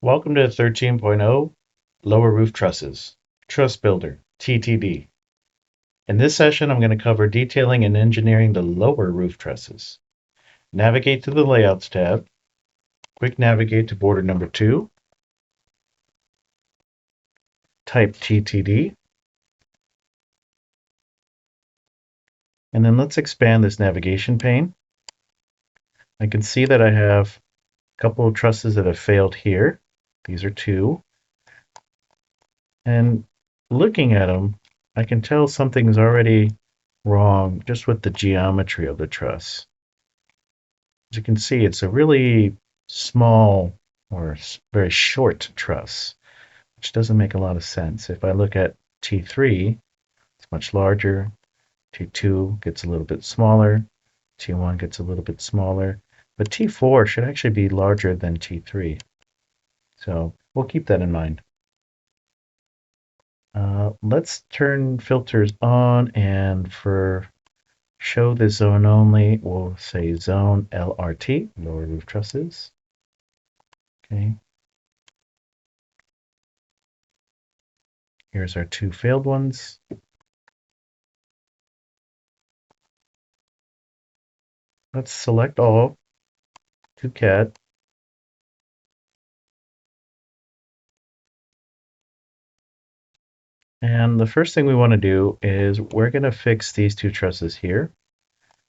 Welcome to 13.0 Lower Roof Trusses, Truss Builder, TTD. In this session, I'm going to cover detailing and engineering the lower roof trusses. Navigate to the Layouts tab, quick navigate to border number 2, type TTD, and then let's expand this navigation pane. I can see that I have a couple of trusses that have failed here. These are 2. And looking at them, I can tell something's already wrong just with the geometry of the truss. As you can see, it's a really small or very short truss, which doesn't make a lot of sense. If I look at T3, it's much larger. T2 gets a little bit smaller. T1 gets a little bit smaller. But T4 should actually be larger than T3. So we'll keep that in mind. Let's turn filters on, and for show the zone only, we'll say zone LRT, lower roof trusses. Okay. Here's our 2 failed ones. Let's select all to cat. And the first thing we want to do is we're going to fix these 2 trusses here.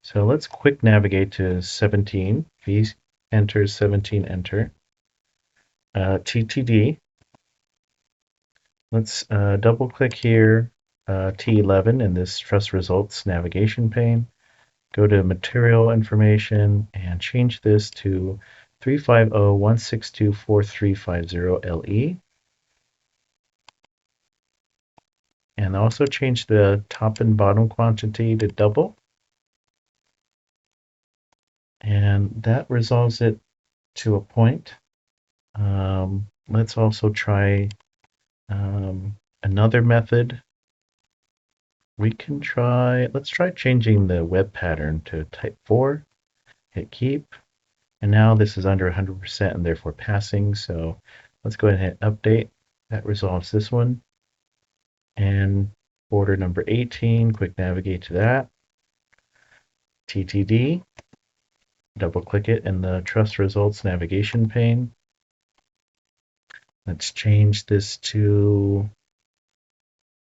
So let's quick navigate to 17. V enter 17, enter. TTD. Let's double click here, T11 in this truss results navigation pane. Go to material information and change this to 350-162-4350 LE. And also change the top and bottom quantity to double. And that resolves it to a point. Let's also try another method. Let's try changing the web pattern to type 4, hit keep. And now this is under 100% and therefore passing. So let's go ahead and hit update. That resolves this one. And border number 18, quick navigate to that. TTD, double click it in the truss results navigation pane. Let's change this to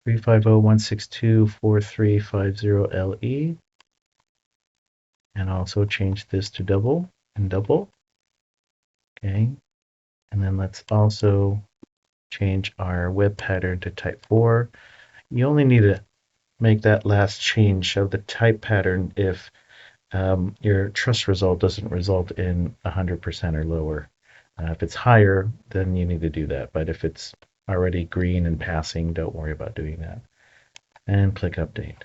350-162-4350 LE. And also change this to double and double. Okay. And then let's also change our web pattern to type 4. You only need to make that last change of the type pattern if your truss result doesn't result in 100% or lower. If it's higher, then you need to do that. But if it's already green and passing, don't worry about doing that. And click update.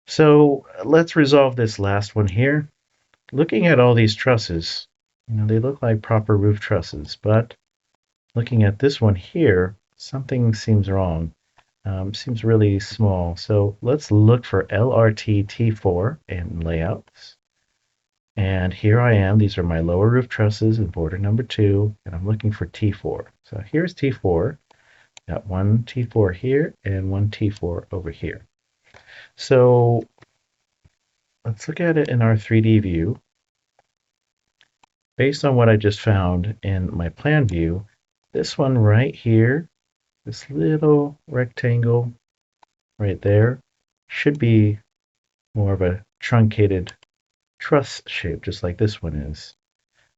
So let's resolve this last one here. Looking at all these trusses, they look like proper roof trusses, but looking at this one here, something seems wrong. Seems really small. So let's look for LRT T4 in layouts. And here I am. These are my lower roof trusses in border number 2, and I'm looking for T4. So here's T4. Got one T4 here and one T4 over here. So let's look at it in our 3D view. Based on what I just found in my plan view, this one right here, this little rectangle right there, should be more of a truncated truss shape, just like this one is.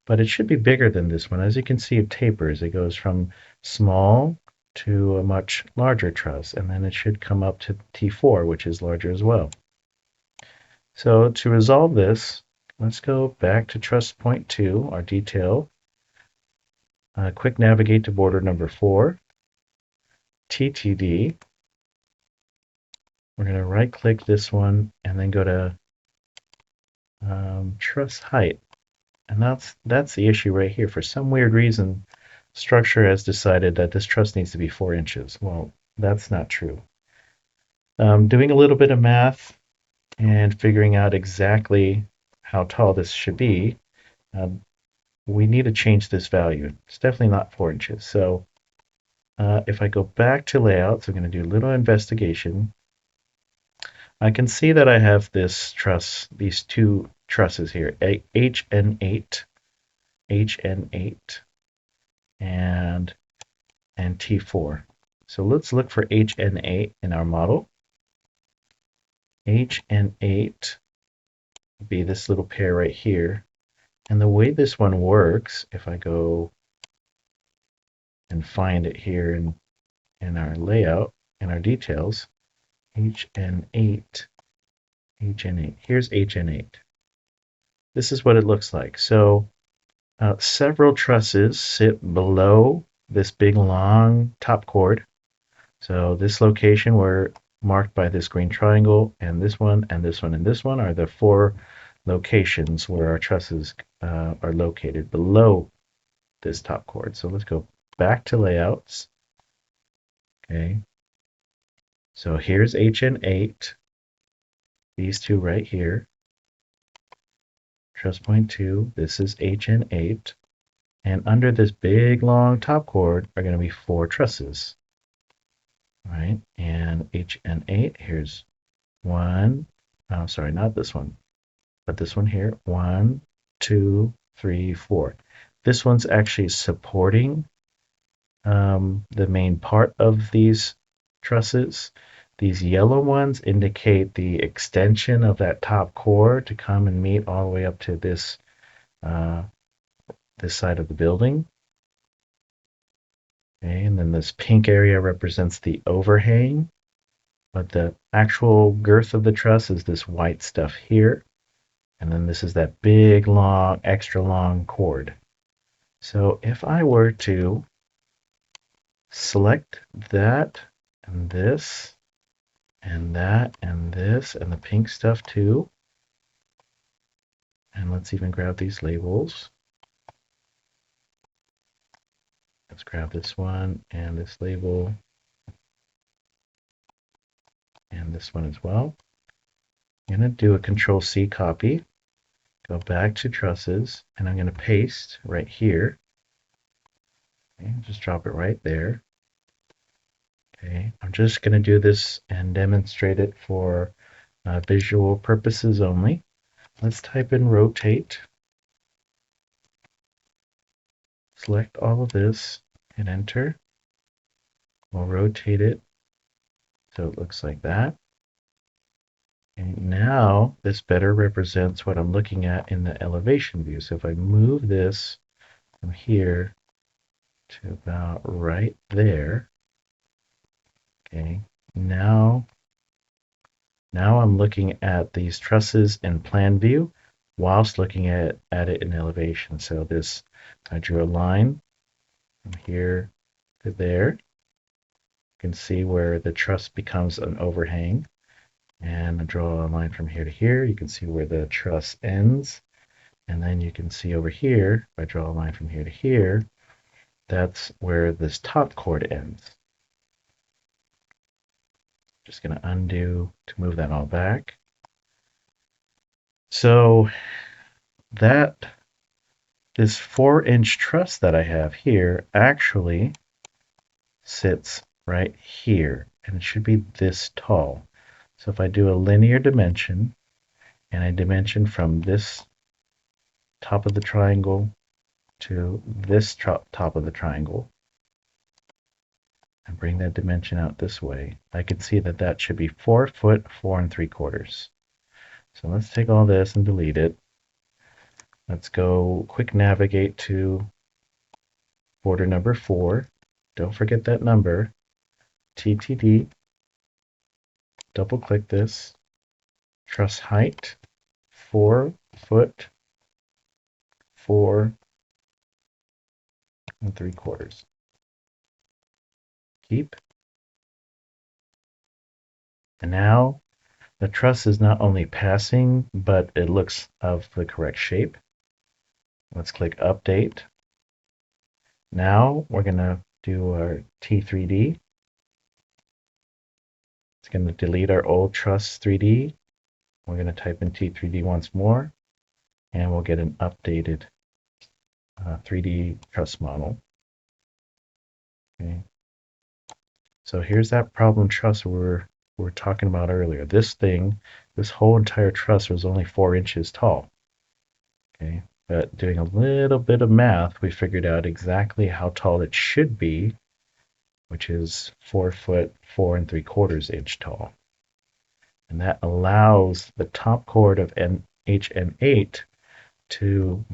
But it should be bigger than this one. As you can see, it tapers. It goes from small to a much larger truss, and then it should come up to T4, which is larger as well. So to resolve this, let's go back to truss point 2, our detail. Quick navigate to border number 4, TTD. We're going to right click this one and then go to truss height. And that's the issue right here. For some weird reason, structure has decided that this truss needs to be 4 inches. Well, that's not true. Doing a little bit of math and figuring out exactly how tall this should be, we need to change this value. It's definitely not 4 inches. So if I go back to layouts, I'm going to do a little investigation. I can see that I have this truss, these two trusses here, HN8, HN8, and T4. So let's look for HN8 in our model. HN8 would be this little pair right here. And the way this one works, if I go and find it here in our layout, in our details, HN8, HN8. Here's HN8. This is what it looks like. So several trusses sit below this big long top chord. So this location were marked by this green triangle, and this one, and this one, and this one are the 4 locations where our trusses are located below this top chord. So let's go back to layouts. Okay. So here's HN8, these two right here. Truss point 2, this is HN8. And under this big long top chord are going to be 4 trusses. All right, and HN8, here's one, oh, sorry, not this one, but this one here. 1, 2, 3, 4. This one's actually supporting the main part of these trusses. These yellow ones indicate the extension of that top core to come and meet all the way up to this this side of the building. Okay, and then this pink area represents the overhang, but the actual girth of the truss is this white stuff here. And then this is that big, long, extra long cord. So if I were to select that and this and that and this and the pink stuff too, and let's even grab these labels. Let's grab this one and this label and this one as well. I'm going to do a Control-C copy, go back to trusses, and I'm going to paste right here. Okay, just drop it right there. Okay, I'm just going to do this and demonstrate it for visual purposes only. Let's type in rotate. Select all of this, hit enter. We'll rotate it so it looks like that. And now this better represents what I'm looking at in the elevation view. So if I move this from here to about right there, okay, now I'm looking at these trusses in plan view whilst looking at it in elevation. So this, I drew a line from here to there. You can see where the truss becomes an overhang. And I draw a line from here to here. You can see where the truss ends. And then you can see over here, if I draw a line from here to here, that's where this top chord ends. Just going to undo to move that all back. So that this 4-inch truss that I have here actually sits right here, and it should be this tall. So if I do a linear dimension, and I dimension from this top of the triangle to this top of the triangle, and bring that dimension out this way, I can see that that should be 4 foot 4 3/4. So let's take all this and delete it. Let's go quick navigate to border number 4. Don't forget that number. TTD. Double click this. Truss height 4 foot 4 3/4. Keep. And now the truss is not only passing, but it looks of the correct shape. Let's click update. Now we're going to do our T3D. It's going to delete our old truss 3D. We're going to type in T3D once more, and we'll get an updated 3D truss model. Okay. So here's that problem truss we're talking about earlier. This whole entire truss was only 4 inches tall. Okay. But doing a little bit of math, we figured out exactly how tall it should be, which is 4 foot 4 3/4 inch tall. And that allows the top chord of HM8 to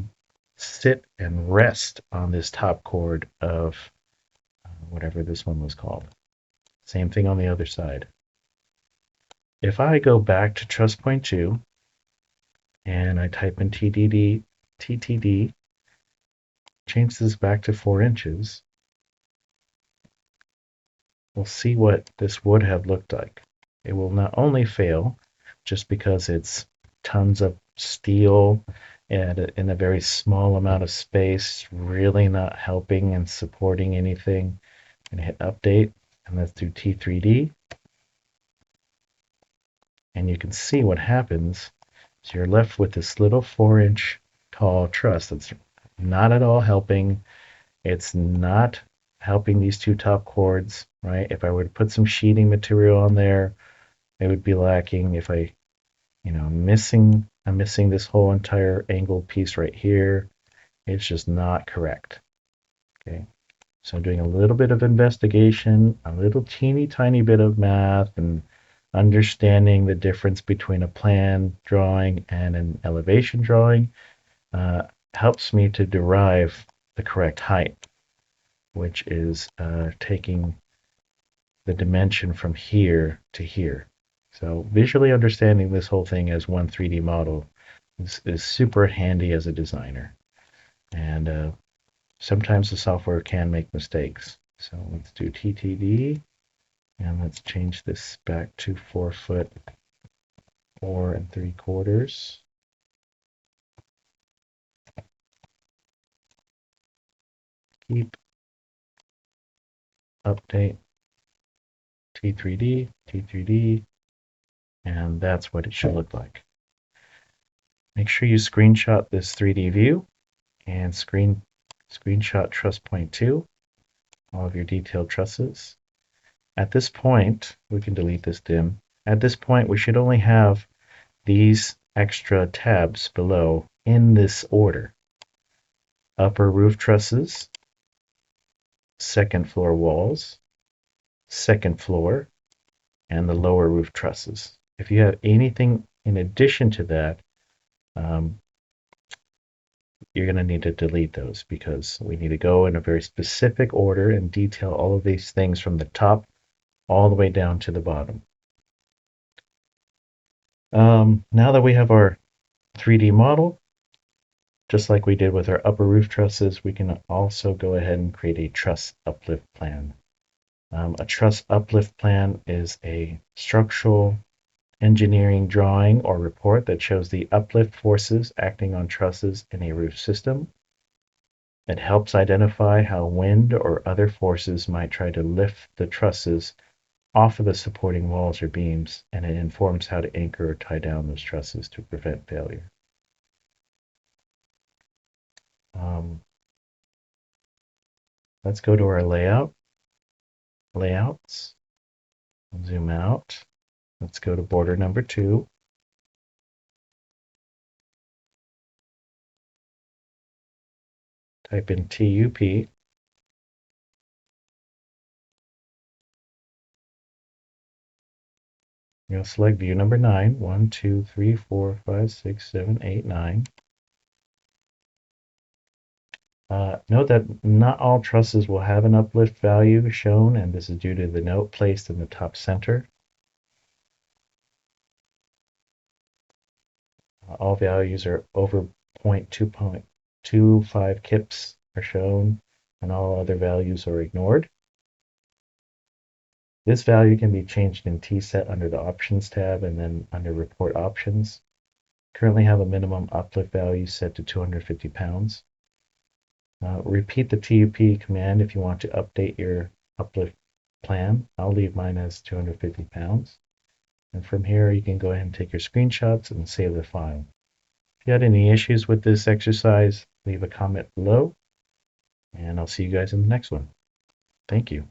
sit and rest on this top chord of whatever this one was called. Same thing on the other side. If I go back to truss point 2 and I type in TTD, change this back to 4 inches, we'll see what this would have looked like. It will not only fail just because it's tons of steel and in a very small amount of space, really not helping and supporting anything. And hit update, and let's do T3D. And you can see what happens. So you're left with this little 4-inch tall truss that's not at all helping. It's not helping these two top chords, right? If I were to put some sheeting material on there, it would be lacking. If I'm missing this whole entire angled piece right here. It's just not correct. Okay. So I'm doing a little bit of investigation, a little teeny tiny bit of math, and understanding the difference between a plan drawing and an elevation drawing helps me to derive the correct height, which is taking the dimension from here to here. So visually understanding this whole thing as one 3D model is super handy as a designer. And sometimes the software can make mistakes. So let's do TTD, and let's change this back to 4 foot 4 3/4. Keep, update, T3D, and that's what it should look like. Make sure you screenshot this 3D view and screenshot truss point 2, all of your detailed trusses. At this point, we can delete this dim. At this point, we should only have these extra tabs below in this order. Upper roof trusses, second floor walls, second floor, and the lower roof trusses. If you have anything in addition to that, you're going to need to delete those because we need to go in a very specific order and detail all of these things from the top all the way down to the bottom. Now that we have our 3D model, just like we did with our upper roof trusses, we can also go ahead and create a truss uplift plan. A truss uplift plan is a structural engineering drawing or report that shows the uplift forces acting on trusses in a roof system. It helps identify how wind or other forces might try to lift the trusses off of the supporting walls or beams, and it informs how to anchor or tie down those trusses to prevent failure. Let's go to our layouts, zoom out. Let's go to border number 2. Type in TUP. You'll select view number 9. 1, 2, 3, 4, 5, 6, 7, 8, 9. Note that not all trusses will have an uplift value shown, and this is due to the note placed in the top center. All values are over 0.225 kips are shown, and all other values are ignored. This value can be changed in TSET under the Options tab and then under Report Options. Currently have a minimum uplift value set to 250 pounds. Repeat the TUP command if you want to update your uplift plan. I'll leave mine as 250 pounds. And from here, you can go ahead and take your screenshots and save the file. If you had any issues with this exercise, leave a comment below, and I'll see you guys in the next one. Thank you.